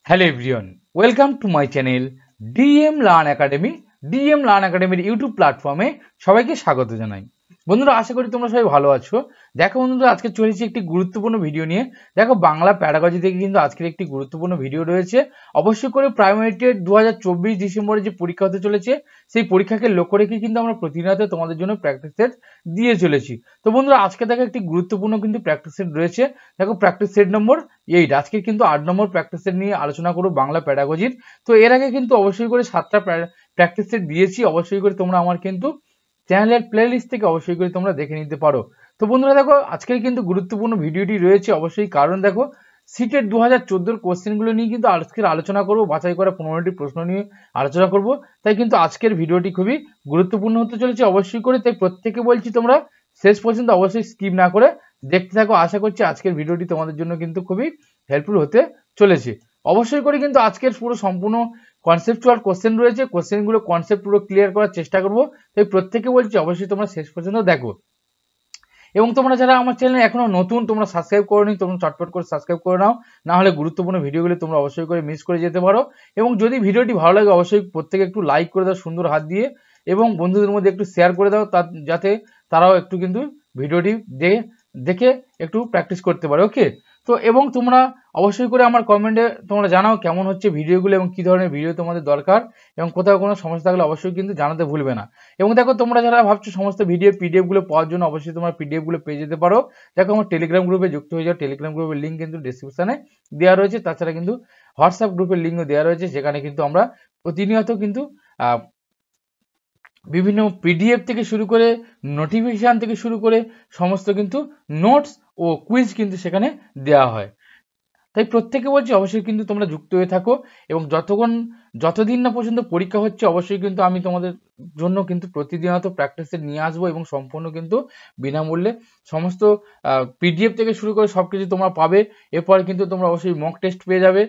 Hello everyone, welcome to my channel DM learn academy. DM learn একাডেমির YouTube প্ল্যাটফর্মে সবাইকে স্বাগত জানাই। বন্ধুরা, আশা করি তোমরা সবাই ভালো আছো। দেখো বন্ধুরা, আজকে চলেছি একটি গুরুত্বপূর্ণ ভিডিও নিয়ে। দেখো, বাংলা প্যাডাগজি থেকে কিন্তু আজকের একটি গুরুত্বপূর্ণ ভিডিও রয়েছে। অবশ্যই করে প্রাইমারি টেট 2024 ডিসেম্বরে যে পরীক্ষা হতে চলেছে, সেই পরীক্ষাকে লক্ষ্য রেখে কিন্তু আমরা প্রতিনিয়ত তোমাদের জন্য প্র্যাকটিস সেট দিয়ে চলেছি। তো বন্ধুরা, আজকে দেখো একটি গুরুত্বপূর্ণ কিন্তু প্র্যাকটিস সেট রয়েছে। দেখো, প্র্যাকটিস সেট নম্বর 8। আজকে কিন্তু 8 নম্বর প্র্যাকটিস সেট নিয়ে আলোচনা করব বাংলা প্যাডাগজির। তো এর আগে কিন্তু অবশ্যই করে 7টা প্র্যাকটিস সেট দিয়েছি। অবশ্যই করে তোমরা আমার কিন্তু চ্যানেলের প্লেলিস্ট থেকে অবশ্যই করে তোমরা দেখে নিতে পারো। তো বন্ধুরা দেখো, আজকের কিন্তু গুরুত্বপূর্ণ ভিডিওটি রয়েছে অবশ্যই, কারণ দেখো সিটের 2014 কোশ্চেনগুলো নিয়ে কিন্তু আজকের আলোচনা করব। বাছাই করা 15টি প্রশ্ন নিয়ে আলোচনা করব। তাই কিন্তু আজকের ভিডিওটি খুবই গুরুত্বপূর্ণ হতে চলেছে অবশ্যই করে। তাই প্রত্যেকে বলছি তোমরা শেষ পর্যন্ত অবশ্যই স্কিপ না করে দেখতে থাকো। আশা করছি আজকের ভিডিওটি তোমাদের জন্য কিন্তু খুবই হেল্পফুল হতে চলেছে। অবশ্যই করে কিন্তু আজকের পুরো সম্পূর্ণ কনসেপচুয়াল কোশ্চেন রয়েছে। কোশ্চেনগুলো কনসেপ্ট পুরো ক্লিয়ার করার চেষ্টা করব। তাই প্রত্যেকে বলছি অবশ্যই তোমরা শেষ পর্যন্ত দেখো। এবং তোমরা যারা আমার চ্যানেলে এখনো নতুন, তোমরা সাবস্ক্রাইব করোনি, তোমরা চটপট করে সাবস্ক্রাইব করে নাও, না হলে গুরুত্বপূর্ণ ভিডিওগুলি তোমরা অবশ্যই করে মিস করে যেতে পারো। এবং যদি ভিডিওটি ভালো লাগে অবশ্যই প্রত্যেকে একটু লাইক করে দাও সুন্দর হাত দিয়ে, এবং বন্ধুদের মধ্যে একটু শেয়ার করে দাও, যাতে তারাও একটু কিন্তু ভিডিওটি দেখে একটু প্র্যাকটিস করতে পারে। ওকে, তো এবং তোমরা অবশ্যই করে আমার কমেন্টে তোমরা জানাও কেমন হচ্ছে ভিডিওগুলো এবং কী ধরনের ভিডিও তোমাদের দরকার, এবং কোথাও কোনো সমস্যা থাকলে অবশ্যই কিন্তু জানাতে ভুলবে না। এবং দেখো, তোমরা যারা ভাবছো সমস্ত পিডিএফ গুলো পাওয়ার জন্য অবশ্যই তোমরা পিডিএফ গুলো পেয়ে যেতে পারো। দেখো, আমার টেলিগ্রাম গ্রুপে যুক্ত হয়ে যাও। টেলিগ্রাম গ্রুপের লিঙ্ক কিন্তু ডিসক্রিপশনে দেওয়া রয়েছে। তাছাড়া কিন্তু হোয়াটসঅ্যাপ গ্রুপের লিঙ্কও দেওয়া রয়েছে, যেখানে কিন্তু আমরা প্রতিনিয়ত কিন্তু বিভিন্ন পিডিএফ থেকে শুরু করে নোটিফিকেশান থেকে শুরু করে সমস্ত কিন্তু নোটস ও কুইজ কিন্তু সেখানে দেওয়া হয়। তাই প্রত্যেকে বলছি অবশ্যই কিন্তু তোমরা যুক্ত হয়ে থাকো। এবং যতদিন না পর্যন্ত পরীক্ষা হচ্ছে অবশ্যই কিন্তু আমি তোমাদের জন্য কিন্তু প্রতিদিনত প্র্যাকটিসে নিয়ে আসবো, এবং সম্পূর্ণ কিন্তু বিনামূল্যে সমস্ত পিডিএফ থেকে শুরু করে সব কিছু তোমরা পাবে। এরপর কিন্তু তোমরা অবশ্যই মক টেস্ট পেয়ে যাবে।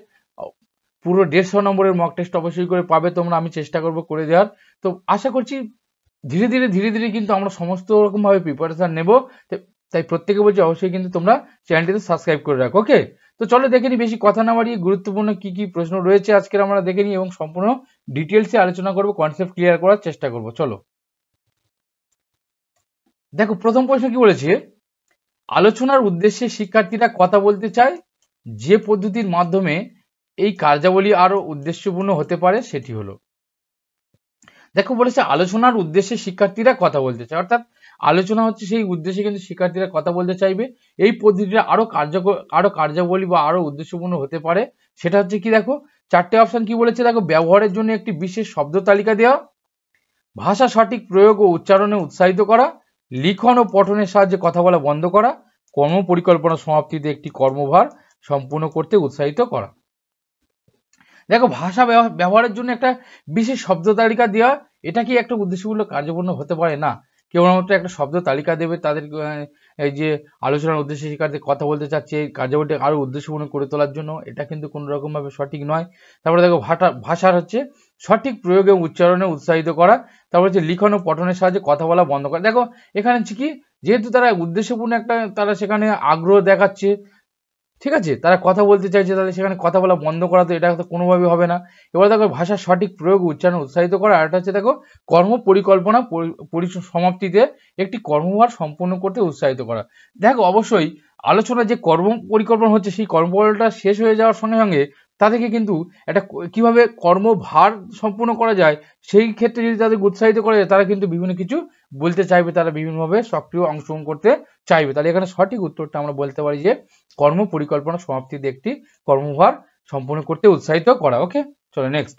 পুরো 150 নম্বরের মক টেস্ট অবশ্যই করে পাবে তোমরা, আমি চেষ্টা করব করে দেওয়ার। তো আশা করছি ধীরে ধীরে কিন্তু আমরা সমস্ত রকমভাবে প্রিপারেশন নেব। তাই প্রত্যেকে বলছি অবশ্যই কিন্তু তোমরা চ্যানেলটিতে সাবস্ক্রাইব করে রাখো। ওকে, তো চলো দেখে নিই, বেশি কথা না বাড়িয়ে গুরুত্বপূর্ণ কি কি প্রশ্ন রয়েছে আজকের আমরা দেখে নিই, এবং সম্পূর্ণ ডিটেলসে আলোচনা করব, কনসেপ্ট ক্লিয়ার করার চেষ্টা করব। চলো দেখো, প্রথম প্রশ্ন কি বলেছে, আলোচনার উদ্দেশ্যে শিক্ষার্থীরা কথা বলতে চায়, যে পদ্ধতির মাধ্যমে এই কার্যাবলী আরো উদ্দেশ্যপূর্ণ হতে পারে সেটি হলো। দেখো, বলেছে আলোচনার উদ্দেশ্যে শিক্ষার্থীরা কথা বলতে চায়, অর্থাৎ আলোচনা হচ্ছে সেই উদ্দেশ্যে কিন্তু শিক্ষার্থীরা কথা বলতে চাইবে। এই পদ্ধতিটা আরো কার্যকরী বা আরো উদ্দেশ্যপূর্ণ হতে পারে, সেটা হচ্ছে কি, দেখো 4টে অপশন কি বলেছে। দেখো, ব্যবহারের জন্য একটি বিশেষ শব্দ তালিকা দেওয়া, ভাষা সঠিক প্রয়োগ ও উচ্চারণে উৎসাহিত করা, লিখন ও পঠনের সাহায্যে কথা বলা বন্ধ করা, কর্ম পরিকল্পনা সমাপ্তিতে একটি কর্মভার সম্পূর্ণ করতে উৎসাহিত করা। দেখো, ভাষা ব্যবহারের জন্য একটা বিশেষ শব্দ তালিকা দেওয়া, এটা কি একটা উদ্দেশ্যমূলক কার্যপূর্ণ হতে পারে না। কেবলমাত্র একটা শব্দ তালিকা দেবে তাদের এই যে আলোচনার উদ্দেশ্যে শিক্ষার্থী কথা বলতে চাচ্ছে এই কার্যবলটি আরো উদ্দেশ্যপূর্ণ করে তোলার জন্য, এটা কিন্তু কোনো রকম ভাবে সঠিক নয়। তারপরে দেখো, ভাষার হচ্ছে সঠিক প্রয়োগ এবং উচ্চারণে উৎসাহিত করা। তারপর হচ্ছে লিখন ও পঠনের সাহায্যে কথা বলা বন্ধ করা। দেখো, এখানে হচ্ছে কি, যেহেতু তারা উদ্দেশ্যপূর্ণ একটা তারা সেখানে আগ্রহ দেখাচ্ছে, ঠিক আছে, তারা কথা বলতে চাইছে, তাদের সেখানে কথা বলা বন্ধ করা তো এটা তো কোনোভাবেই হবে না। এবার দেখো, ভাষার সঠিক প্রয়োগ উচ্চারণ উৎসাহিত করা। আর একটা হচ্ছে দেখো, কর্ম পরিকল্পনা সমাপ্তিতে একটি কর্মভার সম্পূর্ণ করতে উৎসাহিত করা। দেখো, অবশ্যই আলোচনা যে কর্ম পরিকল্পনা হচ্ছে, সেই কর্মফলটা শেষ হয়ে যাওয়ার সঙ্গে সঙ্গে তাদেরকে কিন্তু একটা কিভাবে কর্মভার সম্পূর্ণ করা যায় সেই ক্ষেত্রে যদি তাদের উৎসাহিত করা যায়, তারা কিন্তু বিভিন্ন কিছু বলতে চাইবে, তারা বিভিন্নভাবে সক্রিয় অংশগ্রহণ করতে চাইবে। তাহলে এখানে সঠিক উত্তরটা আমরা বলতে পারি যে কর্ম পরিকল্পনা সমাপ্তিতে একটি কর্মভার সম্পূর্ণ করতে উৎসাহিত করা। ওকে, চলো নেক্সট।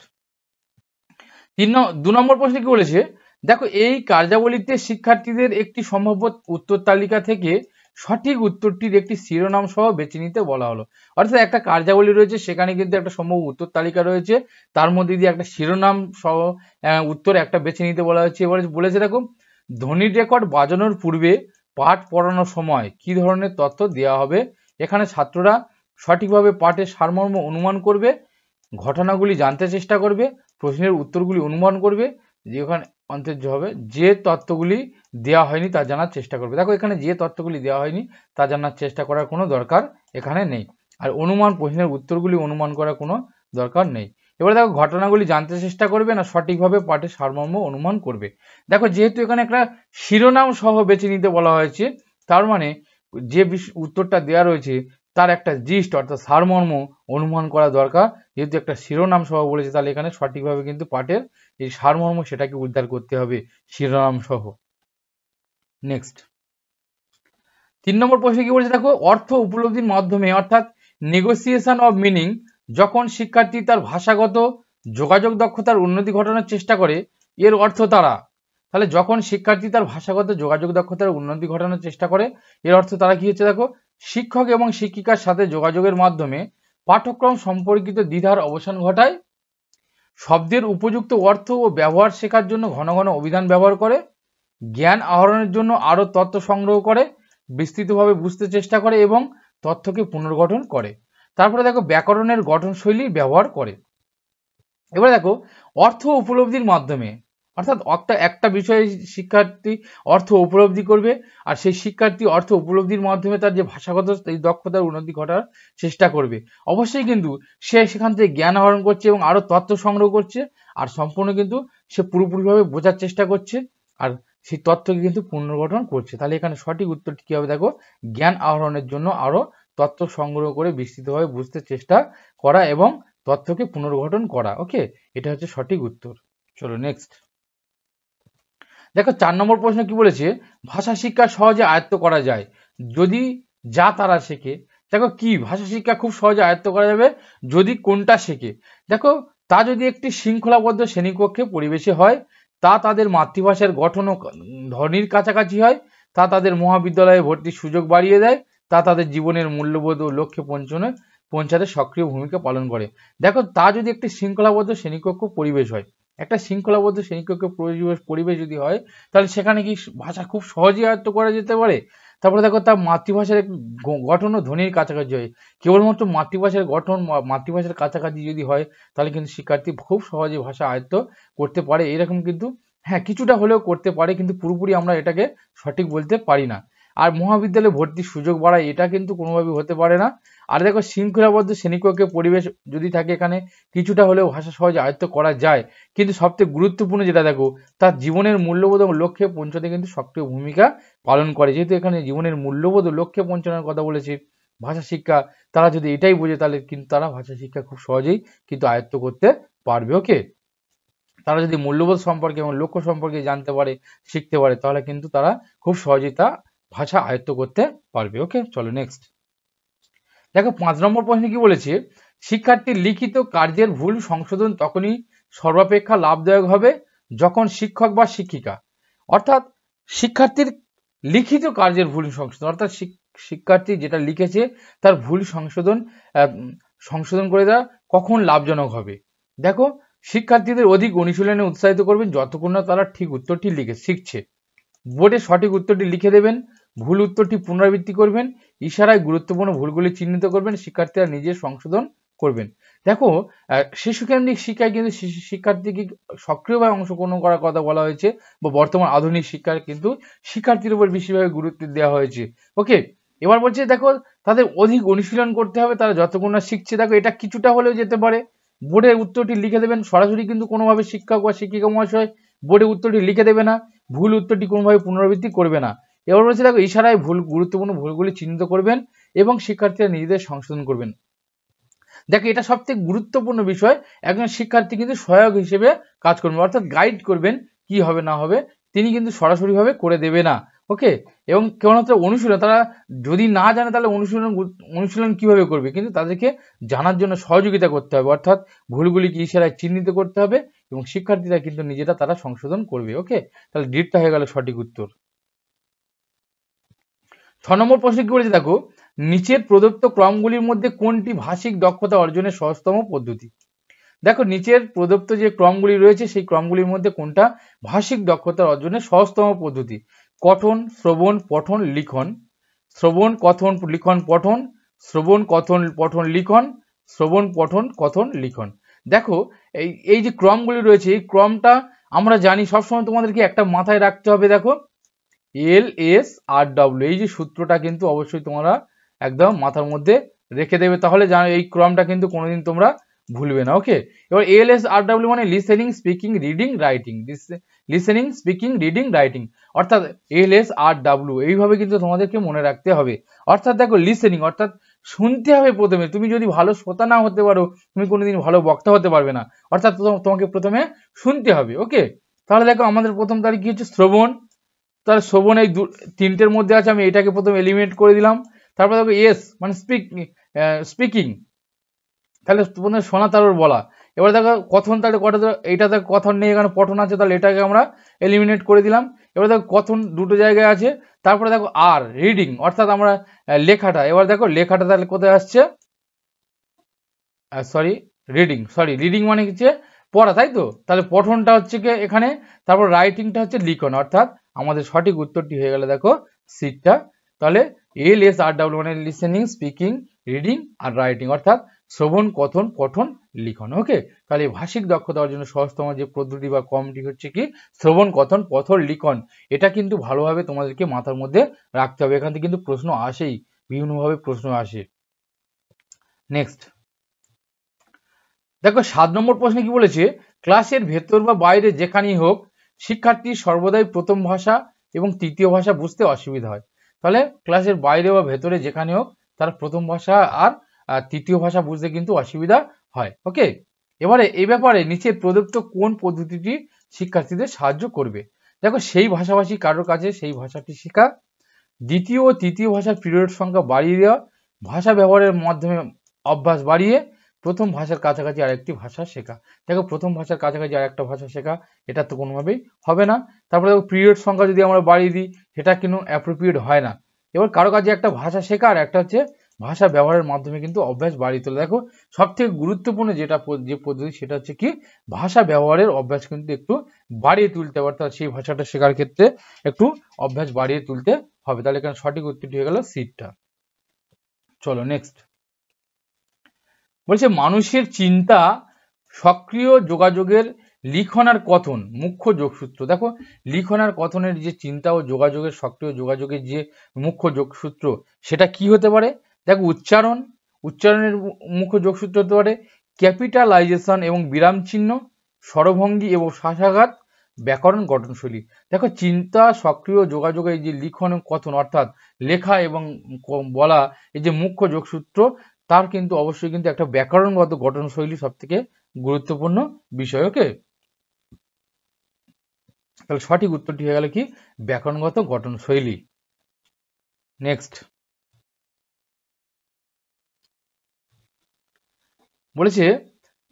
2 নম্বর প্রশ্ন কি বলেছে, দেখো, এই কার্যাবলীতে শিক্ষার্থীদের একটি সম্ভাব্য উত্তর তালিকা থেকে সঠিক উত্তরটির একটি শিরোনাম সহ বেছে নিতে বলা হলো। অর্থাৎ একটা কার্যাবলী রয়েছে, সেখানে কিন্তু একটা সম্ভব উত্তর তালিকা রয়েছে, তার মধ্যে দিয়ে একটা শিরোনাম সহ উত্তর একটা বেছে নিতে বলা হয়েছে। এবারে বলেছে, দেখো, ধ্বনির রেকর্ড বাজানোর পূর্বে পাঠ পড়ানোর সময় কি ধরনের তথ্য দেওয়া হবে। এখানে ছাত্ররা সঠিকভাবে পাঠের সারমর্ম অনুমান করবে, ঘটনাগুলি জানতে চেষ্টা করবে, প্রশ্নের উত্তরগুলি অনুমান করবে, যেখানে অন্তর্য হবে যে তথ্যগুলি দেওয়া হয়নি তা জানার চেষ্টা করবে। দেখো, এখানে যে তথ্যগুলি দেওয়া হয়নি তা জানার চেষ্টা করার কোনো দরকার এখানে নেই। আর অনুমান, প্রশ্নের উত্তরগুলি অনুমান করার কোনো দরকার নেই। এবারে দেখো ঘটনাগুলি জানতে চেষ্টা করবে না সঠিকভাবে পাঠের সারমর্ম অনুমান করবে। দেখো যেহেতু এখানে একটা শিরোনাম সহ বেছে নিতে বলা হয়েছে, তার মানে যে উত্তরটা দেওয়া রয়েছে তার একটা জিস্ট অর্থাৎ সারমর্ম অনুমান করা দরকার। যেহেতু একটা শিরোনাম সহ বলেছে, তাহলে এখানে সঠিকভাবে কিন্তু পাঠের এই সারমর্ম সেটাকে উদ্ধার করতে হবে শিরোনাম সহ। নেক্সট 3 নম্বর প্রশ্নে কি বলেছে দেখো, অর্থ উপলব্ধির মাধ্যমে অর্থাৎ নেগোসিয়েশন অফ মিনিং যখন শিক্ষার্থী তার ভাষাগত যোগাযোগ দক্ষতার উন্নতি ঘটানোর চেষ্টা করে, এর অর্থ তারা, তাহলে যখন শিক্ষার্থী তার ভাষাগত যোগাযোগ দক্ষতার উন্নতি ঘটানোর চেষ্টা করে, এর অর্থ তারা কি হচ্ছে দেখো, শিক্ষক এবং শিক্ষিকার সাথে যোগাযোগের মাধ্যমে পাঠ্যক্রম সম্পর্কিত দ্বিধার অবসান ঘটায়, শব্দের উপযুক্ত অর্থ ও ব্যবহার শেখার জন্য ঘন ঘন অভিধান ব্যবহার করে, জ্ঞান আহরণের জন্য আরো তথ্য সংগ্রহ করে, বিস্তৃতভাবে বুঝতে চেষ্টা করে এবং তথ্যকে পুনর্গঠন করে। তারপরে দেখো ব্যাকরণের গঠনশৈলী ব্যবহার করে। এবারে দেখো অর্থ উপলব্ধির মাধ্যমে, অর্থাৎ একটা বিষয়ে শিক্ষার্থী অর্থ উপলব্ধি করবে, আর সেই শিক্ষার্থী অর্থ উপলব্ধির মাধ্যমে তার যে ভাষাগত এই দক্ষতার উন্নতি ঘটার চেষ্টা করবে। অবশ্যই কিন্তু সে সেখান থেকে জ্ঞান আহরণ করছে এবং আরো তথ্য সংগ্রহ করছে, আর সম্পূর্ণ কিন্তু সে পুরোপুরিভাবে বোঝার চেষ্টা করছে, আর সেই তথ্যকে কিন্তু পুনর্গঠন করছে। তাহলে এখানে সঠিক উত্তরটি কি হবে দেখো, জ্ঞান আহরণের জন্য আরো তথ্য সংগ্রহ করে বিস্তৃতভাবে বুঝতে চেষ্টা করা এবং তথ্যকে পুনর্গঠন করা। ওকে, এটা হচ্ছে সঠিক উত্তর। চলো নেক্সট দেখো 4 নম্বর প্রশ্ন কি বলেছে, ভাষা শিক্ষা সহজে আয়ত্ত করা যায় যদি যা তারা শেখে। দেখো কি ভাষা শিক্ষা খুব সহজে আয়ত্ত করা যাবে যদি কোনটা শেখে। দেখো তা যদি একটি শৃঙ্খলাবদ্ধ শ্রেণীকক্ষে পরিবেশে হয়, তা তাদের মাতৃভাষার গঠন ও ধ্বনির কাছাকাছি হয়, তা তাদের মহাবিদ্যালয়ে ভর্তির সুযোগ বাড়িয়ে দেয়, তা তাদের জীবনের মূল্যবোধ ও লক্ষ্যে পৌঁছাতে সক্রিয় ভূমিকা পালন করে। দেখো তা যদি একটি শৃঙ্খলাবদ্ধ শ্রেণীকক্ষ পরিবেশ হয়, একটা শৃঙ্খলাবদ্ধ শ্রেণীকক্ষ পরিবেশ যদি হয়, তাহলে সেখানে কি ভাষা খুব সহজেই আয়ত্ত করা যেতে পারে। তারপরে দেখো তার মাতৃভাষার গঠন ও ধ্বনির কাছাকাছি হয়, কেবলমাত্র মাতৃভাষার গঠন মাতৃভাষার কাছাকাছি যদি হয়, তাহলে কিন্তু শিক্ষার্থী খুব সহজে ভাষা আয়ত্ত করতে পারে। এরকম কিন্তু হ্যাঁ কিছুটা হলেও করতে পারে, কিন্তু পুরোপুরি আমরা এটাকে সঠিক বলতে পারি না। আর মহাবিদ্যালয়ে ভর্তির সুযোগ বাড়ায়, এটা কিন্তু কোনোভাবেই হতে পারে না। আর দেখো শৃঙ্খলাবদ্ধ শ্রেণীকক্ষের পরিবেশ যদি থাকে, এখানে কিছুটা হলেও ভাষা সহজে আয়ত্ত করা যায়, কিন্তু সবথেকে গুরুত্বপূর্ণ যেটা দেখো, তার জীবনের মূল্যবোধ এবং লক্ষ্যে পৌঁছাতে কিন্তু সক্রিয় ভূমিকা পালন করে। যেহেতু এখানে জীবনের মূল্যবোধ ও লক্ষ্যে পৌঁছানোর কথা বলেছে, ভাষা শিক্ষা তারা যদি এটাই বোঝে, তাহলে কিন্তু তারা ভাষা শিক্ষা খুব সহজেই কিন্তু আয়ত্ত করতে পারবে। ওকে, তারা যদি মূল্যবোধ সম্পর্কে এবং লক্ষ্য সম্পর্কে জানতে পারে, শিখতে পারে, তাহলে কিন্তু তারা খুব সহজেই তা ভাষা আয়ত্ত করতে পারবে। ওকে, চলো নেক্সট দেখো 5 নম্বর প্রশ্নে কি বলেছে, শিক্ষার্থীর লিখিত কার্যের ভুল সংশোধন তখনই সর্বাপেক্ষা লাভদায়ক হবে যখন শিক্ষক বা শিক্ষিকা, অর্থাৎ শিক্ষার্থীর লিখিত কার্যের ভুল সংশোধন, অর্থাৎ শিক্ষার্থী যেটা লিখেছে তার ভুল সংশোধন করে দেওয়া কখন লাভজনক হবে। দেখো শিক্ষার্থীদের অধিক অনুশীলনে উৎসাহিত করবেন যতক্ষণ না তারা ঠিক উত্তরটি শিখছে। বোর্ডে সঠিক উত্তরটি লিখে দেবেন, ভুল উত্তরটি পুনরাবৃত্তি করবেন, ইশারায় গুরুত্বপূর্ণ ভুলগুলি চিহ্নিত করবেন, শিক্ষার্থীরা নিজে সংশোধন করবেন। দেখো শিশুকেন্দ্রিক শিক্ষায় কিন্তু শিক্ষার্থীকে সক্রিয়ভাবে অংশগ্রহণ করার কথা বলা হয়েছে, বা বর্তমান আধুনিক শিক্ষার কিন্তু শিক্ষার্থীর উপর বেশিরভাবে গুরুত্ব দেওয়া হয়েছে। ওকে, এবার বলছে দেখো তাদের অধিক অনুশীলন করতে হবে তারা যতক্ষণ না শিখছে। দেখো এটা কিছুটা হলেও যেতে পারে, বোর্ডের উত্তরটি লিখে দেবেন, সরাসরি কিন্তু কোনোভাবে শিক্ষক বা শিক্ষিকা মহাশয় বোর্ডে উত্তরটি লিখে দেবে না, ভুল উত্তরটি কোনোভাবে পুনরাবৃত্তি করবে না। এবার বলছে দেখো ইশারায় গুরুত্বপূর্ণ ভুলগুলি চিহ্নিত করবেন এবং শিক্ষার্থীরা নিজেদের সংশোধন করবেন। দেখো এটা সবথেকে গুরুত্বপূর্ণ বিষয়, একজন শিক্ষার্থী কিন্তু সহায়ক হিসেবে কাজ করবেন, অর্থাৎ গাইড করবেন কি হবে না হবে, তিনি কিন্তু সরাসরি ভাবে করে দেবে না। ওকে, এবং কেবলমাত্র অনুশীলন, তারা যদি না জানে তাহলে অনুশীলন কিভাবে করবে, কিন্তু তাদেরকে জানার জন্য সহযোগিতা করতে হবে, অর্থাৎ ভুলগুলিকে ইশারায় চিহ্নিত করতে হবে এবং শিক্ষার্থীরা কিন্তু নিজেরা তারা সংশোধন করবে। ওকে, তাহলে ডিটটা হয়ে গেল সঠিক উত্তর। 6 নম্বর প্রশ্ন কি বলেছে দেখো, নিচের প্রদত্ত ক্রমগুলির মধ্যে কোনটি ভাষিক দক্ষতা অর্জনের সহজতম পদ্ধতি। দেখো নিচের প্রদত্ত যে ক্রমগুলি রয়েছে সেই ক্রমগুলির মধ্যে কোনটা ভাষিক দক্ষতা অর্জনের সহজতম পদ্ধতি। কথন, শ্রবণ, পঠন, লিখন, শ্রবণ, কথন, লিখন, পঠন, শ্রবণ, কথন, পঠন, লিখন, শ্রবণ, পঠন, কথন, লিখন। দেখো এই যে ক্রমগুলি রয়েছে, এই ক্রমটা আমরা জানি, সবসময় তোমাদেরকে একটা মাথায় রাখতে হবে। দেখো LSRW এই যে সূত্রটা কিন্তু অবশ্যই তোমরা একদম মাথার মধ্যে রেখে দেবে, তাহলে জানো এই ক্রমটা কিন্তু কোনোদিন তোমরা ভুলবে না। ওকে, এবার ALSRW মানে listening, speaking, reading, writing. Listening, speaking, reading, writing, অর্থাৎ ALSRW এইভাবে কিন্তু তোমাদেরকে মনে রাখতে হবে। অর্থাৎ দেখো লিসেনিং অর্থাৎ শুনতে হবে প্রথমে। তুমি যদি ভালো শ্রোতা না হতে পারো তুমি কোনোদিন ভালো বক্তা হতে পারবে না। অর্থাৎ তোমাকে প্রথমে শুনতে হবে। ওকে, তাহলে দেখো আমাদের প্রথম তারিখ কি হচ্ছে শ্রবণ। তাহলে শ্রবণ এই তিনটের মধ্যে আছে, আমি এটাকে প্রথমে এলিমিনেট করে দিলাম। তারপর দেখো এস মানে স্পিকিং, তাহলে তোমাদের শোনা তারপর বলা। এবার দেখো কথন, তাহলে এইটা দেখো কথন নেই, এখানে পঠন আছে, তাহলে এটাকে আমরা এলিমিনেট করে দিলাম। এবার দেখো কথন দুটো জায়গায় আছে। তারপরে দেখো আর রিডিং অর্থাৎ আমরা লেখাটা, এবার দেখো লেখাটা তাহলে কোথায় আসছে, রিডিং মানে হচ্ছে পড়া, তাই তো। তাহলে পঠনটা হচ্ছে কি এখানে, তারপর রাইটিংটা হচ্ছে লিখন, অর্থাৎ আমাদের সঠিক উত্তরটি হয়ে গেল দেখো সিটটা। তাহলে ALSRW মানে লিসেনিং, স্পিকিং, রিডিং আর রাইটিং, অর্থাৎ শ্রবণ, কথন, পঠন, লিখন। ওকে, তাহলে ভাষিক দক্ষতা অর্জনের সহজতম যে পদ্ধতি বা কমটি হচ্ছে কি শ্রবণ, কথন, পঠন, লিখন। এটা কিন্তু ভালোভাবে তোমাদেরকে মাথার মধ্যে রাখতে হবে, এখান থেকে কিন্তু প্রশ্ন আসেই, বিভিন্নভাবে প্রশ্ন আসে। নেক্সট দেখো 7 নম্বর প্রশ্নে কি বলেছে, ক্লাসের ভেতর বা বাইরে যেখানেই হোক শিক্ষার্থী সর্বদাই প্রথম ভাষা এবং তৃতীয় ভাষা বুঝতে অসুবিধা হয়। তাহলে ক্লাসের বাইরে বা ভেতরে যেখানে হোক তার প্রথম ভাষা আর তৃতীয় ভাষা বুঝতে কিন্তু অসুবিধা হয়। ওকে, এবারে এই ব্যাপারে নিচে প্রদত্ত কোন পদ্ধতিটি শিক্ষার্থীদের সাহায্য করবে। দেখো সেই ভাষাভাষী কারোর কাছে সেই ভাষাটি শেখা, দ্বিতীয় ও তৃতীয় ভাষার পিরিয়ড সংখ্যা বাড়িয়ে দেওয়া, ভাষা ব্যবহারের মাধ্যমে অভ্যাস বাড়িয়ে প্রথম ভাষার কাছাকাছি আরেকটি ভাষা শেখা। দেখো প্রথম ভাষার কাছাকাছি আরেকটা ভাষা শেখা এটা তো কোনোভাবেই হবে না। তারপরে দেখো পিরিয়ড সংখ্যা যদি আমরা বাড়িয়ে দিই সেটা কিন্তু অ্যাপ্রোপ্রিয়েট হয় না। এবার কারো কাছে একটা ভাষা শেখা আর একটা হচ্ছে ভাষা ব্যবহারের মাধ্যমে কিন্তু অভ্যাস বাড়িয়ে তোলা। দেখো সব থেকে গুরুত্বপূর্ণ যে পদ্ধতি সেটা হচ্ছে কি ভাষা ব্যবহারের অভ্যাস কিন্তু একটু বাড়িয়ে তুলতে হবে, অর্থাৎ সেই ভাষাটা শেখার ক্ষেত্রে একটু অভ্যাস বাড়িয়ে তুলতে হবে। তাহলে এখানে সঠিক উত্তরটি হয়ে গেল সিটটা। চলো নেক্সট বলছে মানুষের চিন্তা সক্রিয় যোগাযোগের লিখন আর কথন মুখ্য যোগসূত্র। দেখো লিখন আর কথনের যে চিন্তা ও যোগাযোগের সক্রিয় যোগাযোগের যে মুখ্য যোগসূত্র সেটা কি হতে পারে। দেখো উচ্চারণের মুখ্য যোগসূত্র হতে পারে ক্যাপিটালাইজেশন এবং বিরাম চিহ্ন, স্বরভঙ্গি এবং শ্বাসাঘাত, ব্যাকরণ, গঠনশৈলী। দেখো চিন্তা সক্রিয় যোগাযোগের যে লিখন এবং কথন অর্থাৎ লেখা এবং বলা এই যে মুখ্য যোগসূত্র তার কিন্তু অবশ্যই কিন্তু একটা ব্যাকরণগত গঠনশৈলী সব থেকে গুরুত্বপূর্ণ বিষয়। ওকে, তাহলে সঠিক উত্তরটি হয়ে গেল কি ব্যাকরণগত গঠনশৈলী। নেক্সট বলেছে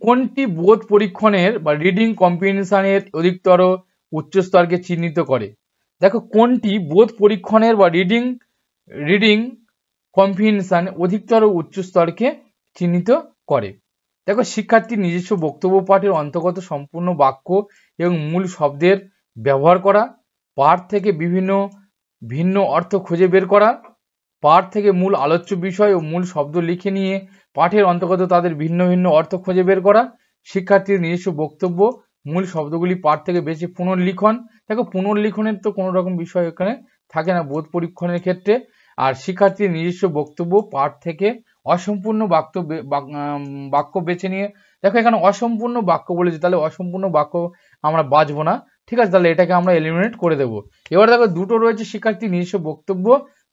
কোনটি বোধ পরীক্ষণের বা রিডিং কম্প্রিহেনশনের অধিকতর উচ্চ স্তরকে চিহ্নিত করে। দেখো কোনটি বোধ পরীক্ষণের বা রিডিং কম্প্রিহেনশন অধিকতর উচ্চ স্তরকে চিহ্নিত করে। দেখো শিক্ষার্থীর নিজস্ব বক্তব্য পাঠের অন্তর্গত সম্পূর্ণ বাক্য এবং মূল শব্দের ব্যবহার করা, পাঠ থেকে ভিন্ন অর্থ খুঁজে বের করা, পাঠ থেকে মূল আলোচ্য বিষয় ও মূল শব্দ লিখে নিয়ে পাঠের অন্তর্গত তাদের ভিন্ন ভিন্ন অর্থ খুঁজে বের করা, শিক্ষার্থীর নিজস্ব বক্তব্য মূল শব্দগুলি পাঠ থেকে বেছে পুনর্লিখন। দেখো পুনর্লিখনের তো কোনো রকম বিষয় এখানে থাকে না বোধ পরীক্ষণের ক্ষেত্রে। আর শিক্ষার্থীর নিজস্ব বক্তব্য পাঠ থেকে অসম্পূর্ণ বাক্য বেছে নিয়ে, দেখো এখানে অসম্পূর্ণ বাক্য বলেছে তাহলে অসম্পূর্ণ বাক্য আমরা বাঁচবো না, ঠিক আছে, তাহলে এটাকে আমরা এলিমিনেট করে দেবো। এবার দেখো দুটো রয়েছে শিক্ষার্থীর নিজস্ব বক্তব্য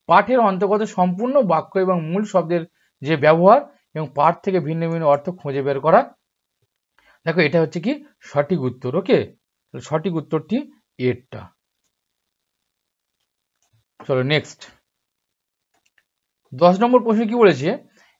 পাঠের অন্তর্গত সম্পূর্ণ বাক্য এবং মূল শব্দের যে ব্যবহার এবং পাঠ থেকে ভিন্ন ভিন্ন অর্থ খুঁজে বের করা। দেখো এটা হচ্ছে কি সঠিক উত্তর। ওকে, সঠিক উত্তরটি এরটা। চলো নেক্সট 10 নম্বর প্রশ্ন কি বলেছে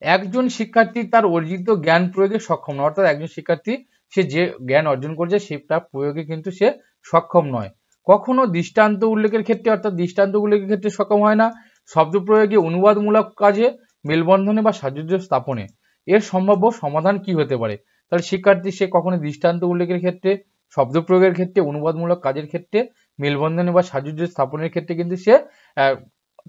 একজন শিক্ষার্থী তার অর্জিত জ্ঞান প্রয়োগে সক্ষম নয়, অর্থাৎ একজন শিক্ষার্থী সে যে জ্ঞান অর্জন করছে সেটা প্রয়োগে কিন্তু সে সক্ষম নয়। কখনো দৃষ্টান্ত উল্লেখের ক্ষেত্রে অর্থাৎ দৃষ্টান্ত উল্লেখের ক্ষেত্রে সক্ষম হয় না, শব্দ প্রয়োগে, অনুবাদমূলক কাজে, মেলবন্ধনে বা সাযুজ্য স্থাপনে। এর সম্ভাব্য সমাধান কি হতে পারে। তাহলে শিক্ষার্থী সে কখনো দৃষ্টান্ত উল্লেখের ক্ষেত্রে, শব্দ প্রয়োগের ক্ষেত্রে, অনুবাদমূলক কাজের ক্ষেত্রে, মেলবন্ধনে বা সাযুজ্য স্থাপনের ক্ষেত্রে কিন্তু সে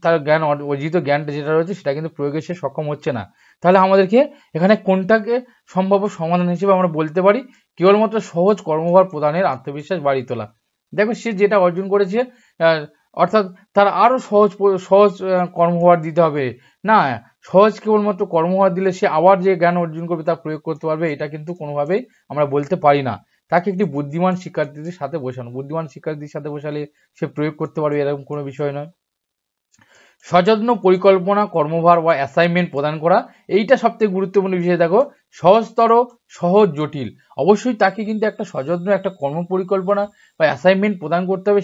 তার জ্ঞান অর্জিত জ্ঞানটা যেটা রয়েছে সেটা কিন্তু প্রয়োগে সে সক্ষম হচ্ছে না। তাহলে আমাদেরকে এখানে কোনটাকে সম্ভাব্য সমাধান হিসেবে আমরা বলতে পারি কেবলমাত্র সহজ কর্মভার প্রদানের আত্মবিশ্বাস বাড়িয়ে তোলা। দেখো সে যেটা অর্জন করেছে অর্থাৎ তার আরো সহজ সহজ কর্মভার দিতে হবে না। সহজ কেবলমাত্র কর্মভার দিলে সে আবার যে জ্ঞান অর্জন করবে তা প্রয়োগ করতে পারবে, এটা কিন্তু কোনোভাবেই আমরা বলতে পারি না। তাকে একটি বুদ্ধিমান শিক্ষার্থীদের সাথে বসানো, বুদ্ধিমান শিক্ষার্থীর সাথে বসালে সে প্রয়োগ করতে পারবে, এরকম কোনো বিষয় নয়। সযত্ন পরিকল্পনা কর্মভার বা অ্যাসাইনমেন্ট প্রদান করা, এইটা সবথেকে গুরুত্বপূর্ণ বিষয়। দেখো সহজতর সহজ জটিল, অবশ্যই তাকে কিন্তু একটা সযত্ন একটা কর্ম পরিকল্পনা বা অ্যাসাইনমেন্ট প্রদান করতে হবে।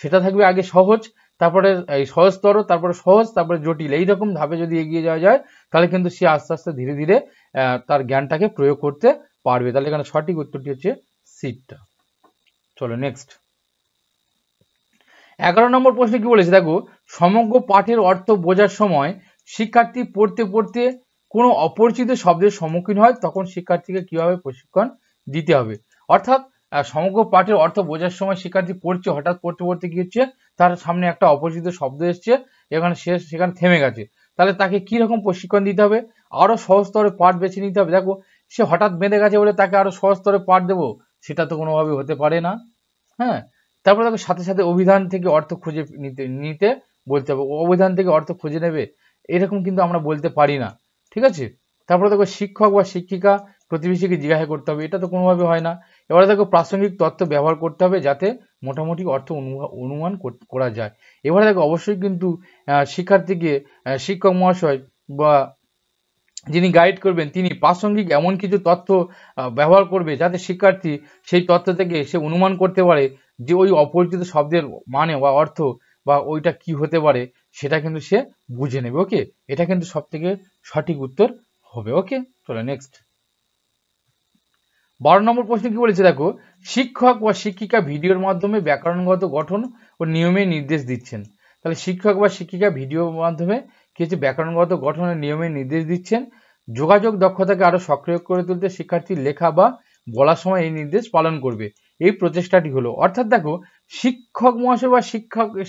সেটা থাকবে আগে সহজ, তারপরে এই সহজতর, তারপরে সহজ, তারপরে জটিল, এইরকম ধাপে যদি এগিয়ে যাওয়া যায় তাহলে কিন্তু সে আস্তে আস্তে ধীরে ধীরে তার জ্ঞানটাকে প্রয়োগ করতে পারবে। তাহলে এখানে সঠিক উত্তরটি হচ্ছে সিটটা। চলো নেক্সট। 11 নম্বর প্রশ্নে কি বলেছে দেখো, সমগ্র পাঠের অর্থ বোঝার সময় শিক্ষার্থী পড়তে পড়তে কোনো অপরিচিত শব্দের সম্মুখীন হয়, তখন শিক্ষার্থীকে কিভাবে প্রশিক্ষণ দিতে হবে। অর্থাৎ সমগ্র পাঠের অর্থ বোঝার সময় শিক্ষার্থী পড়ছে, হঠাৎ পড়তে পড়তে কি হচ্ছে, তার সামনে একটা অপরিচিত শব্দ এসছে, এখানে সে সেখানে থেমে গেছে, তাহলে তাকে কি রকম প্রশিক্ষণ দিতে হবে, আরো সহজ স্তরে পাঠ বেছে নিতে হবে। দেখো সে হঠাৎ বেঁধে গেছে বলে তাকে আরো সহজ স্তরে পাঠ দেবো, সেটা তো কোনোভাবে হতে পারে না। হ্যাঁ, তারপরে তাকে সাথে সাথে অভিধান থেকে অর্থ খুঁজে নিতে বলতে হবে, অভিধান থেকে অর্থ খুঁজে নেবে, এরকম কিন্তু আমরা বলতে পারি না, ঠিক আছে। তারপরে দেখো শিক্ষক বা শিক্ষিকা প্রতিবেশীকে জিজ্ঞাসা করতে হবে, এটা তো কোনোভাবে হয় না। এবারে দেখো প্রাসঙ্গিক তথ্য ব্যবহার করতে হবে যাতে মোটামুটি অর্থ অনুমান করা যায়। এবারে দেখো অবশ্যই কিন্তু শিক্ষার্থীকে শিক্ষক মহাশয় বা যিনি গাইড করবেন তিনি প্রাসঙ্গিক এমন কিছু তথ্য ব্যবহার করবে যাতে শিক্ষার্থী সেই তথ্য থেকে সে অনুমান করতে পারে যে ওই অপরিচিত শব্দের মানে বা অর্থ বা ওইটা কি হতে পারে, সেটা কিন্তু সে বুঝে নেবে। ওকে, এটা কিন্তু সব থেকে সঠিক উত্তর হবে। ওকে, চলো নেক্সট। 12 নম্বর প্রশ্ন কি বলেছে দেখো, শিক্ষক বা শিক্ষিকা ভিডিওর মাধ্যমে ব্যাকরণগত গঠন ও নিয়মে নির্দেশ দিচ্ছেন। তাহলে শিক্ষক বা শিক্ষিকা ভিডিওর মাধ্যমে কি হচ্ছে, ব্যাকরণগত গঠন ও নিয়মে নির্দেশ দিচ্ছেন। যোগাযোগ দক্ষতাকে আরো সক্রিয় করে তুলতে শিক্ষার্থীর লেখা বা বলার সময় এই নির্দেশ পালন করবে, এই প্রচেষ্টাটি হলো। অর্থাৎ দেখো শিক্ষক মহাশয় বা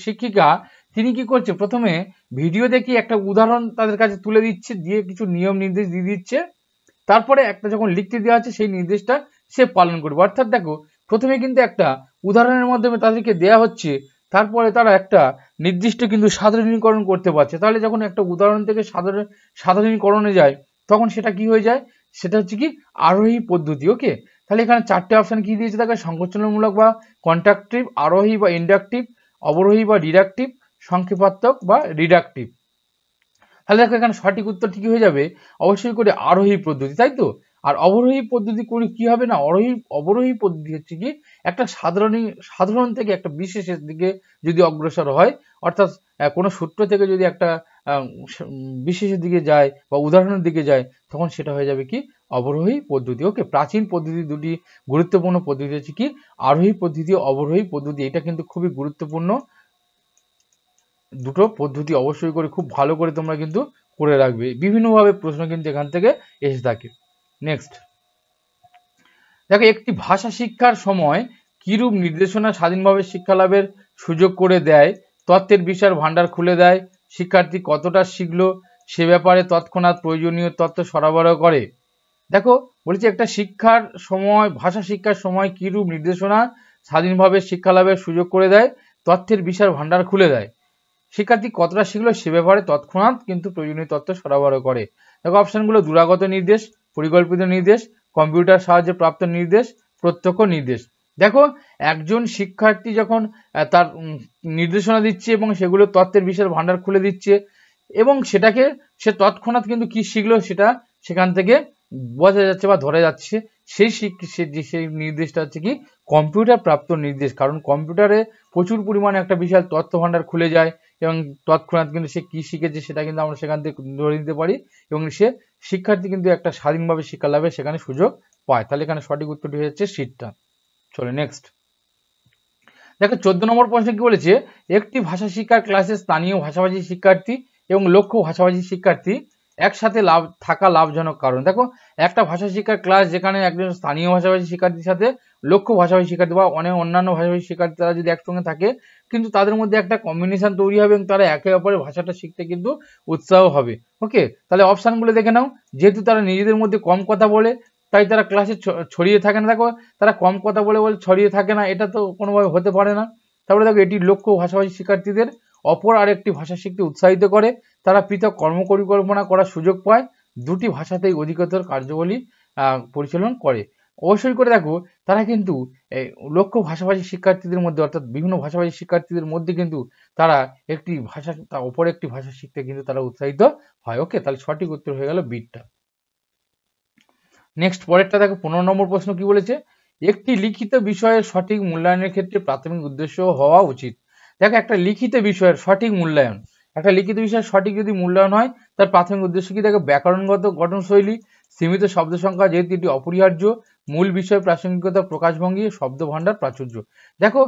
শিক্ষিকা তিনি কি করছে, প্রথমে ভিডিও দেখে একটা উদাহরণ তাদের কাছে তুলে দিচ্ছে, দিয়ে কিছু নিয়ম নির্দেশ দিয়ে দিচ্ছে, তারপরে একটা যখন লিখতে দেওয়া আছে সেই নির্দেশটা সে পালন করবে। অর্থাৎ দেখো প্রথমে কিন্তু একটা উদাহরণের মাধ্যমে তাদেরকে দেয়া হচ্ছে, তারপরে তারা একটা নির্দিষ্ট কিন্তু সাধারণীকরণ করতে পারছে। তাহলে যখন একটা উদাহরণ থেকে সাধারণীকরণে যায় তখন সেটা কি হয়ে যায়, সেটা হচ্ছে কি আরোহী পদ্ধতি। ওকে, তাহলে এখানে চারটে অপশন কি দিয়েছে দেখো, সংকোচনমূলক বা কন্ট্রাকটিভ, আরোহী বা ইন্ডাকটিভ, অবরোহী বা ডিডাকটিভ, সংক্ষেপাত্মক বা রিডাকটিভ। তাহলে দেখো এখানে সঠিক উত্তর ঠিকই হয়ে যাবে অবশ্যই করে আরোহী পদ্ধতি, তাই তো। আর অবরোহী পদ্ধতি করে কি হবে না, অবরোহী পদ্ধতি হচ্ছে কি একটা সাধারণ থেকে একটা বিশেষের দিকে যদি অগ্রসর হয়, অর্থাৎ কোনো সূত্র থেকে যদি একটা বিশেষের দিকে যায় বা উদাহরণের দিকে যায়, তখন সেটা হয়ে যাবে কি অবরোহী পদ্ধতি। ওকে, প্রাচীন পদ্ধতি দুটি গুরুত্বপূর্ণ পদ্ধতি হচ্ছে কি আরোহী পদ্ধতি, অবরোহী পদ্ধতি। এটা কিন্তু খুবই গুরুত্বপূর্ণ দুটো পদ্ধতি, অবশ্যই করে খুব ভালো করে তোমরা কিন্তু করে রাখবে, বিভিন্নভাবে প্রশ্ন কিন্তু এখান থেকে এসে থাকে। নেক্সট দেখো, একটি ভাষা শিক্ষার সময় কিরূপ নির্দেশনা স্বাধীনভাবে শিক্ষা লাভের সুযোগ করে দেয়, তথ্যের বিশাল ভান্ডার খুলে দেয়, শিক্ষার্থী কতটা শিখলো সে ব্যাপারে তৎক্ষণাৎ প্রয়োজনীয় তথ্য সরবরাহ করে। দেখো বলেছি একটা শিক্ষার সময়, ভাষা শিক্ষার সময় কিরূপ নির্দেশনা স্বাধীনভাবে শিক্ষা লাভের সুযোগ করে দেয়, তথ্যের বিশাল ভান্ডার খুলে দেয়, শিক্ষার্থী কতটা শিখলো সে ব্যাপারে তৎক্ষণাৎ কিন্তু প্রয়োজনীয় তথ্য সরবরাহ করে। দেখো অপশনগুলো দূরাগত নির্দেশ, পরিকল্পিত নির্দেশ, কম্পিউটার সাহায্যে প্রাপ্ত নির্দেশ, প্রত্যক্ষ নির্দেশ। দেখো একজন শিক্ষার্থী যখন তার নির্দেশনা দিচ্ছে এবং সেগুলো তথ্যের বিশাল ভান্ডার খুলে দিচ্ছে এবং সেটাকে সে তৎক্ষণাৎ কিন্তু কি শিখলো সেটা সেখান থেকে বোঝা যাচ্ছে বা ধরা যাচ্ছে, সেই নির্দেশটা হচ্ছে কি কম্পিউটার প্রাপ্ত নির্দেশ। কারণ কম্পিউটারে প্রচুর পরিমাণে একটা বিশাল তথ্য ভান্ডার খুলে যায় এবং তৎক্ষণাৎ কিন্তু সে কি শিখেছে সেটা কিন্তু আমরা সেখান থেকে ধরে নিতে পারি এবং সে শিক্ষার্থী কিন্তু একটা স্বাধীনভাবে শিক্ষা লাভের সেখানে সুযোগ পায়। তাহলে এখানে সঠিক উত্তরটি হচ্ছে সিটটা। চলে নেক্সট। দেখো 14 নম্বর প্রশ্ন কি বলেছে, একটি ভাষা শিক্ষার ক্লাসে স্থানীয় ভাষাভাষী শিক্ষার্থী এবং লক্ষ্য ভাষাভাষী শিক্ষার্থী একসাথে থাকা লাভজনক কারণ। দেখো একটা ভাষা শিক্ষার ক্লাস যেখানে একজন স্থানীয় ভাষাভাষী শিক্ষার্থীর সাথে লক্ষ্য ভাষাভাষী শিক্ষার্থী বা অন্যান্য ভাষাভাষী শিক্ষার্থী তারা যদি একসঙ্গে থাকে কিন্তু তাদের মধ্যে একটা কম্বিনেশন তৈরি হবে এবং তারা একে অপরের ভাষাটা শিখতে কিন্তু উৎসাহ হবে। ওকে, তাহলে অপশনগুলো দেখে নাও। যেহেতু তারা নিজেদের মধ্যে কম কথা বলে তাই তারা ক্লাসে ছড়িয়ে থাকে না। দেখো তারা কম কথা বলে ছড়িয়ে থাকে না, এটা তো কোনোভাবে হতে পারে না। তারপরে দেখো এটি লক্ষ্য ভাষাভাষী শিক্ষার্থীদের অপর আরেকটি ভাষা শিখতে উৎসাহিত করে, তারা পৃথক কর্ম পরিকল্পনা করার সুযোগ পায়, দুটি ভাষাতেই অধিকতর কার্যাবলী পরিচালনা করে। অবশ্যই করে দেখো তারা কিন্তু লক্ষ্য ভাষাভাষী শিক্ষার্থীদের মধ্যে অর্থাৎ বিভিন্ন ভাষাভাষী শিক্ষার্থীদের মধ্যে কিন্তু তারা একটি ভাষা অপর একটি ভাষা শিখতে কিন্তু তারা উৎসাহিত হয়। ওকে, তাহলে সঠিক উত্তর হয়ে গেল বিটটা। নেক্সট পরেরটা দেখো 15 নম্বর প্রশ্ন কি বলেছে, একটি লিখিত বিষয়ের সঠিক মূল্যায়নের ক্ষেত্রে প্রাথমিক উদ্দেশ্য হওয়া উচিত। দেখো একটা লিখিত বিষয়ের সঠিক মূল্যায়ন, একটা লিখিত বিষয়ের সঠিক যদি মূল্যায়ন হয় তার প্রাথমিক উদ্দেশ্য কি, দেখো ব্যাকরণগত গঠনশৈলী, সীমিত শব্দ সংখ্যা যেহেতু এটি অপরিহার্য, মূল বিষয় প্রাসঙ্গিকতা, প্রকাশভঙ্গি, শব্দ ভাণ্ডার প্রাচুর্য। দেখো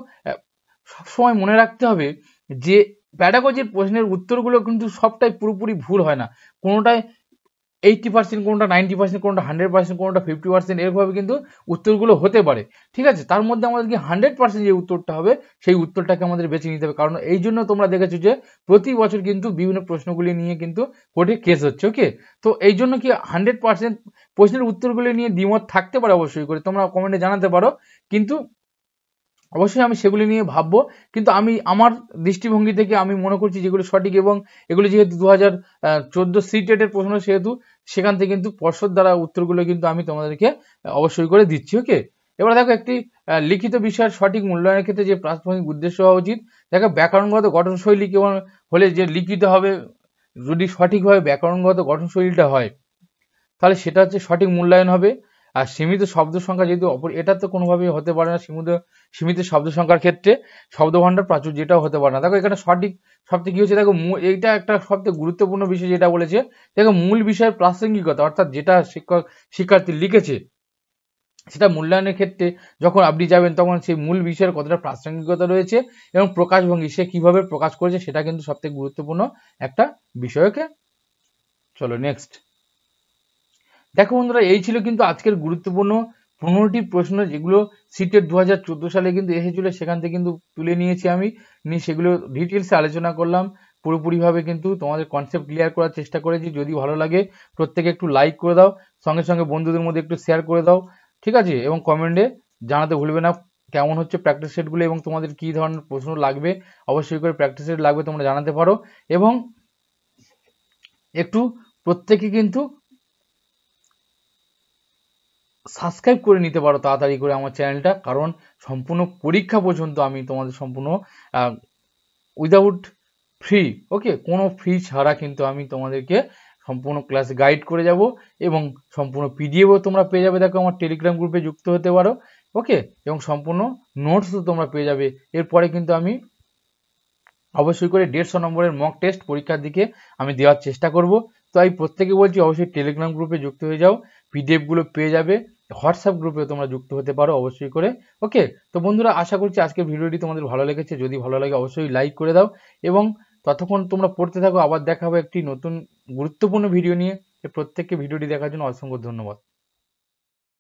সবসময় মনে রাখতে হবে যে প্যাডাগজির প্রশ্নের উত্তরগুলো কিন্তু সবটাই পুরোপুরি ভুল হয় না, কোনোটাই 80%, কোনটা 90%, কোনটা 100%, কোনটা 50%, এরভাবে কিন্তু উত্তরগুলো হতে পারে। ঠিক আছে, তার মধ্যে আমাদেরকে 100% যে উত্তরটা হবে সেই উত্তরটাকে আমাদের বেছে নিতে হবে, কারণ এই জন্য তোমরা দেখেছো যে প্রতি বছর কিন্তু বিভিন্ন প্রশ্নগুলি নিয়ে কিন্তু কোর্টে কেস হচ্ছে। ওকে, তো এই জন্য কি 100% প্রশ্নের উত্তরগুলি নিয়ে দ্বিমত থাকতে পারে, অবশ্যই করে তোমরা কমেন্টে জানাতে পারো, কিন্তু অবশ্যই আমি সেগুলি নিয়ে ভাববো। কিন্তু আমি আমার দৃষ্টিভঙ্গি থেকে আমি মনে করছি যেগুলো সঠিক, এবং এগুলো যেহেতু 2014 সিটেটের প্রশ্ন সেহেতু সেখান থেকে কিন্তু পর্ষদ দ্বারা উত্তরগুলো কিন্তু আমি তোমাদেরকে অবশ্যই করে দিচ্ছি। ওকে, এবার দেখো একটি লিখিত বিষয়ের সঠিক মূল্যায়নের ক্ষেত্রে যে প্রাথমিক উদ্দেশ্য হওয়া উচিত, দেখো ব্যাকরণগত গঠনশৈলী কেমন হলে যে লিখিত হবে, যদি সঠিকভাবে ব্যাকরণগত গঠনশৈলীটা হয় তাহলে সেটা হচ্ছে সঠিক মূল্যায়ন হবে। আর সীমিত শব্দ সংখ্যা যেহেতু এটা তো কোনোভাবেই হতে পারে না, সীমিত শব্দ সংখ্যার ক্ষেত্রে শব্দভাণ্ডার প্রাচুর্য যেটাও হতে পারে না। দেখো এখানে সঠিক সবথেকে কি হচ্ছে, দেখো এইটা একটা সবথেকে গুরুত্বপূর্ণ বিষয় যেটা বলেছে, দেখো মূল বিষয়ের প্রাসঙ্গিকতা, অর্থাৎ যেটা শিক্ষার্থী লিখেছে সেটা মূল্যায়নের ক্ষেত্রে যখন আপনি যাবেন তখন সেই মূল বিষয়ের কতটা প্রাসঙ্গিকতা রয়েছে এবং প্রকাশভঙ্গি সে কিভাবে প্রকাশ করেছে সেটা কিন্তু সবথেকে গুরুত্বপূর্ণ একটা বিষয়কে। চলো নেক্সট দেখো বন্ধুরা, এই ছিল কিন্তু আজকের গুরুত্বপূর্ণ 15টি প্রশ্ন যেগুলো সিটেট 2014 সালে কিন্তু এসেছিল, সেখান থেকে কিন্তু তুলে নিয়েছি আমি, নিয়ে সেগুলো ডিটেলসে আলোচনা করলাম, পুরোপুরিভাবে কিন্তু তোমাদের কনসেপ্ট ক্লিয়ার করার চেষ্টা করেছি। যদি ভালো লাগে প্রত্যেকে একটু লাইক করে দাও, সঙ্গে সঙ্গে বন্ধুদের মধ্যে একটু শেয়ার করে দাও, ঠিক আছে, এবং কমেন্টে জানাতে ভুলবে না কেমন হচ্ছে প্র্যাকটিস সেটগুলো এবং তোমাদের কী ধরনের প্রশ্ন লাগবে, অবশ্যই করে প্র্যাকটিস সেট লাগবে তোমরা জানাতে পারো। এবং একটু প্রত্যেকে কিন্তু সাবস্ক্রাইব করে নিতে পারো তাড়াতাড়ি করে আমার চ্যানেলটা, কারণ সম্পূর্ণ পরীক্ষা পর্যন্ত আমি তোমাদের সম্পূর্ণ উইদাউট ফ্রি, ওকে, কোনো ফি ছাড়া কিন্তু আমি তোমাদেরকে সম্পূর্ণ ক্লাস গাইড করে যাব এবং সম্পূর্ণ পিডিএফও তোমরা পেয়ে যাবে। দেখো আমার টেলিগ্রাম গ্রুপে যুক্ত হতে পারো, ওকে, এবং সম্পূর্ণ নোটসও তোমরা পেয়ে যাবে। এরপরে কিন্তু আমি অবশ্যই করে 150 নম্বরের মক টেস্ট পরীক্ষার দিকে আমি দেওয়ার চেষ্টা করব। তো আমি প্রত্যেকে বলছি অবশ্যই টেলিগ্রাম গ্রুপে যুক্ত হয়ে যাও, পিডিএফগুলো পেয়ে যাবে। হোয়াটসঅ্যাপ গ্রুপে তোমরা যুক্ত হতে পারো অবশ্যই করে। ওকে, তো বন্ধুরা আশা করছি আজকের ভিডিওটি তোমাদের ভালো লেগেছে, যদি ভালো লাগে অবশ্যই লাইক করে দাও এবং ততক্ষণ তোমরা পড়তে থাকো। আবার দেখা হবে একটি নতুন গুরুত্বপূর্ণ ভিডিও নিয়ে। প্রত্যেককে ভিডিওটি দেখার জন্য অসংখ্য ধন্যবাদ।